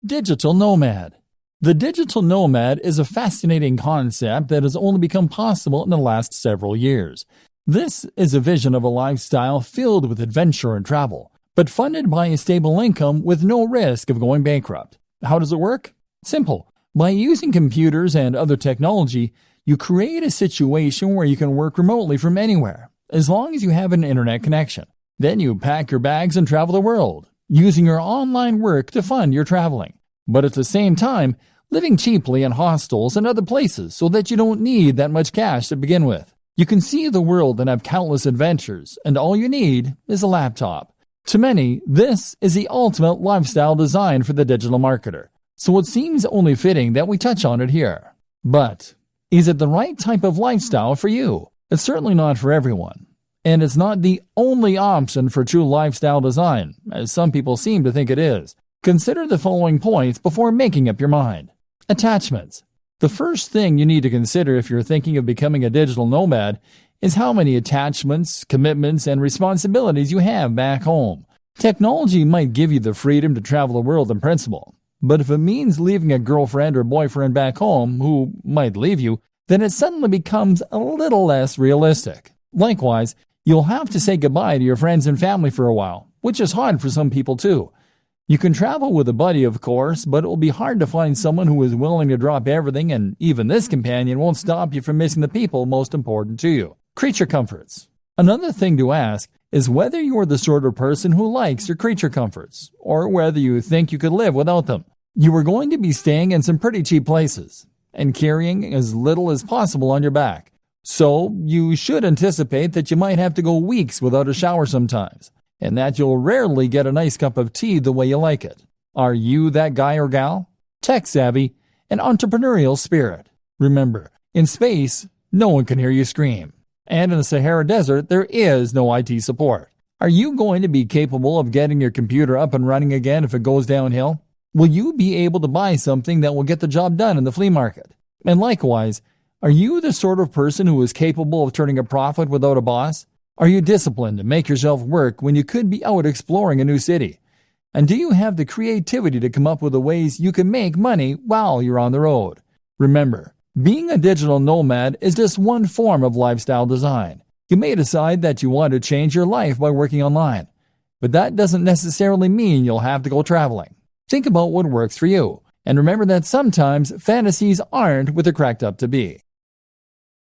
Digital nomad. The digital nomad is a fascinating concept that has only become possible in the last several years. This is a vision of a lifestyle filled with adventure and travel, but funded by a stable income with no risk of going bankrupt. How does it work? Simple. By using computers and other technology, you create a situation where you can work remotely from anywhere, as long as you have an internet connection. Then you pack your bags and travel the world, using your online work to fund your traveling. But at the same time, living cheaply in hostels and other places so that you don't need that much cash to begin with. You can see the world and have countless adventures, and all you need is a laptop. To many, this is the ultimate lifestyle design for the digital marketer, so it seems only fitting that we touch on it here. But is it the right type of lifestyle for you? It's certainly not for everyone. And it's not the only option for true lifestyle design, as some people seem to think it is. Consider the following points before making up your mind. Attachments. The first thing you need to consider if you're thinking of becoming a digital nomad is how many attachments, commitments, and responsibilities you have back home. Technology might give you the freedom to travel the world in principle, but if it means leaving a girlfriend or boyfriend back home who might leave you, then it suddenly becomes a little less realistic. Likewise, you'll have to say goodbye to your friends and family for a while, which is hard for some people too. You can travel with a buddy, of course, but it will be hard to find someone who is willing to drop everything, and even this companion won't stop you from missing the people most important to you. Creature comforts. Another thing to ask is whether you are the sort of person who likes your creature comforts, or whether you think you could live without them. You are going to be staying in some pretty cheap places, and carrying as little as possible on your back. So you should anticipate that you might have to go weeks without a shower sometimes, and that you'll rarely get a nice cup of tea the way you like it. Are you that guy or gal? Tech savvy and entrepreneurial spirit. Remember, in space, no one can hear you scream. And in the Sahara Desert, there is no IT support. Are you going to be capable of getting your computer up and running again if it goes downhill? Will you be able to buy something that will get the job done in the flea market? And likewise, are you the sort of person who is capable of turning a profit without a boss? Are you disciplined to make yourself work when you could be out exploring a new city? And do you have the creativity to come up with the ways you can make money while you're on the road? Remember, being a digital nomad is just one form of lifestyle design. You may decide that you want to change your life by working online, but that doesn't necessarily mean you'll have to go traveling. Think about what works for you, and remember that sometimes fantasies aren't what they're cracked up to be.